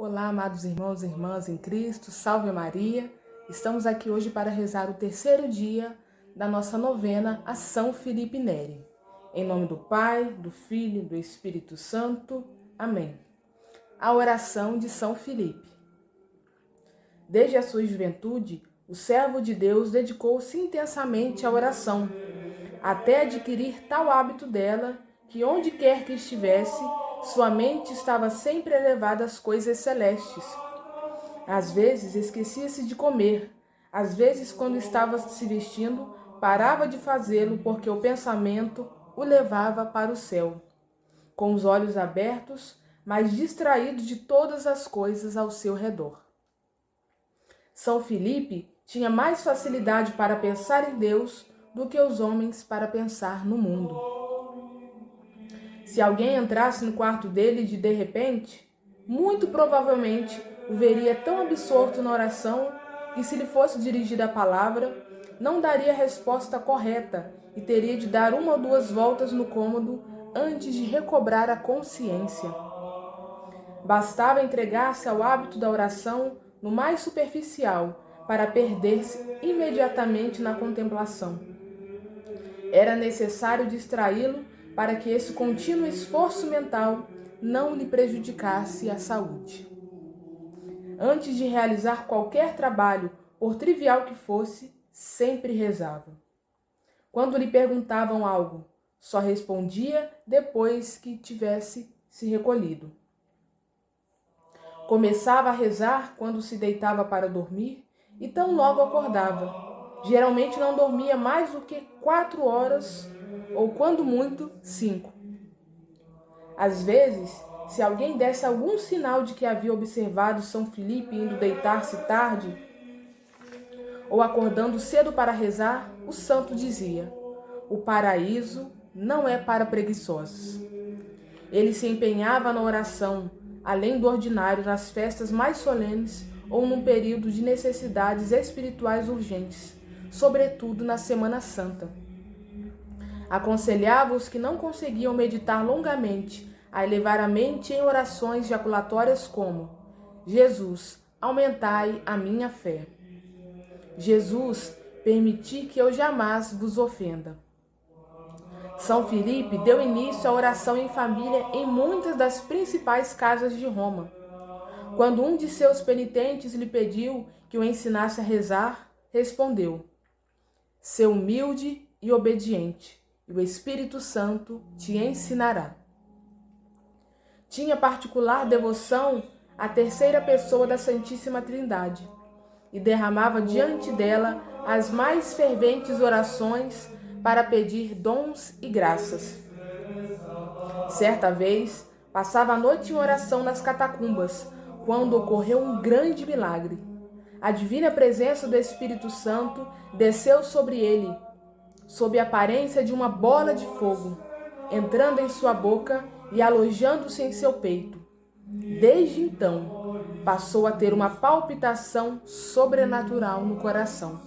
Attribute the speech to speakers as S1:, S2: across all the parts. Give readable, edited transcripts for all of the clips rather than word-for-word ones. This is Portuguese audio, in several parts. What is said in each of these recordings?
S1: Olá, amados irmãos e irmãs em Cristo, salve Maria! Estamos aqui hoje para rezar o terceiro dia da nossa novena a São Felipe Neri. Em nome do Pai, do Filho e do Espírito Santo. Amém. A oração de São Felipe. Desde a sua juventude, o servo de Deus dedicou-se intensamente à oração, até adquirir tal hábito dela que onde quer que estivesse, sua mente estava sempre elevada às coisas celestes. Às vezes esquecia-se de comer, às vezes quando estava se vestindo, parava de fazê-lo porque o pensamento o levava para o céu. Com os olhos abertos, mas distraído de todas as coisas ao seu redor. São Felipe tinha mais facilidade para pensar em Deus do que os homens para pensar no mundo. Se alguém entrasse no quarto dele de repente, muito provavelmente o veria tão absorto na oração que, se lhe fosse dirigida a palavra, não daria a resposta correta e teria de dar uma ou duas voltas no cômodo antes de recobrar a consciência. Bastava entregar-se ao hábito da oração no mais superficial para perder-se imediatamente na contemplação. Era necessário distraí-lo para que esse contínuo esforço mental não lhe prejudicasse a saúde. Antes de realizar qualquer trabalho, por trivial que fosse, sempre rezava. Quando lhe perguntavam algo, só respondia depois que tivesse se recolhido. Começava a rezar quando se deitava para dormir e tão logo acordava. Geralmente não dormia mais do que 4 horas, ou quando muito, 5. Às vezes, se alguém desse algum sinal de que havia observado São Felipe indo deitar-se tarde, ou acordando cedo para rezar, o santo dizia: o paraíso não é para preguiçosos. Ele se empenhava na oração, além do ordinário, nas festas mais solenes ou num período de necessidades espirituais urgentes, sobretudo na Semana Santa. Aconselhava os que não conseguiam meditar longamente a elevar a mente em orações jaculatórias como: Jesus, aumentai a minha fé. Jesus, permiti que eu jamais vos ofenda. São Felipe deu início à oração em família em muitas das principais casas de Roma. Quando um de seus penitentes lhe pediu que o ensinasse a rezar, respondeu: "Sê humilde e obediente, e o Espírito Santo te ensinará." Tinha particular devoção à terceira pessoa da Santíssima Trindade e derramava diante dela as mais ferventes orações para pedir dons e graças. Certa vez, passava a noite em oração nas catacumbas, quando ocorreu um grande milagre. A divina presença do Espírito Santo desceu sobre ele, sob a aparência de uma bola de fogo, entrando em sua boca e alojando-se em seu peito. Desde então, passou a ter uma palpitação sobrenatural no coração.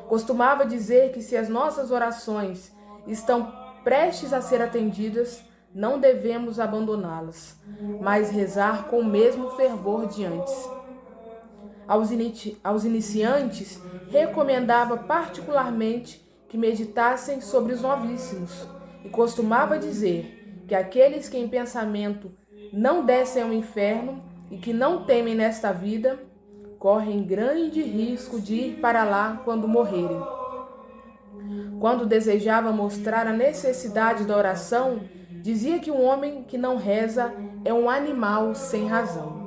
S1: Costumava dizer que se as nossas orações estão prestes a ser atendidas, não devemos abandoná-las, mas rezar com o mesmo fervor de antes. Aos iniciantes, recomendava particularmente que meditassem sobre os novíssimos e costumava dizer que aqueles que em pensamento não descem ao inferno e que não temem nesta vida, correm grande risco de ir para lá quando morrerem. Quando desejava mostrar a necessidade da oração, dizia que um homem que não reza é um animal sem razão.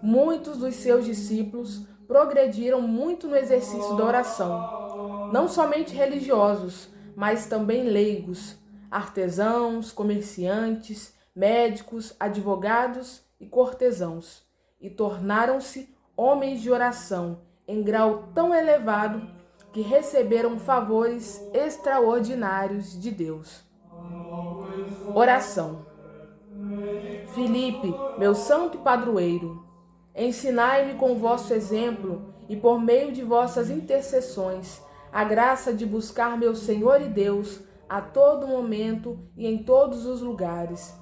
S1: Muitos dos seus discípulos progrediram muito no exercício da oração, não somente religiosos, mas também leigos, artesãos, comerciantes, médicos, advogados e cortesãos, e tornaram-se homens de oração em grau tão elevado que receberam favores extraordinários de Deus. Oração. Filipe, meu santo padroeiro, ensinai-me com vosso exemplo e por meio de vossas intercessões a graça de buscar meu Senhor e Deus a todo momento e em todos os lugares,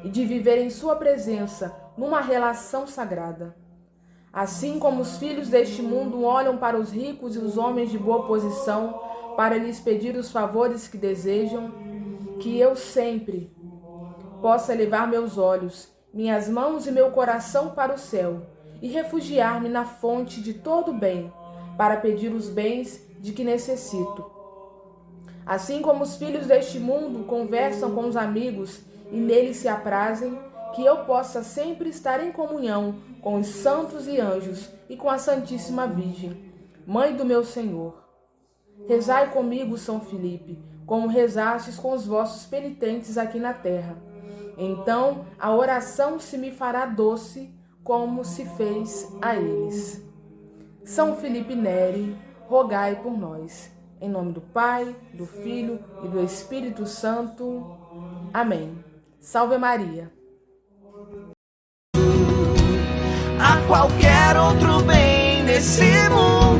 S1: e de viver em sua presença numa relação sagrada. Assim como os filhos deste mundo olham para os ricos e os homens de boa posição para lhes pedir os favores que desejam, que eu sempre possa levar meus olhos, minhas mãos e meu coração para o céu e refugiar-me na fonte de todo bem, para pedir os bens de que necessito. Assim como os filhos deste mundo conversam com os amigos e neles se aprazem, que eu possa sempre estar em comunhão com os santos e anjos e com a Santíssima Virgem, Mãe do meu Senhor. Rezai comigo, São Filipe, como rezastes com os vossos penitentes aqui na terra. Então a oração se me fará doce, como se fez a eles. São Filipe Neri, rogai por nós. Em nome do Pai, do Filho e do Espírito Santo. Amém. Salve Maria.
S2: A qualquer outro bem nesse mundo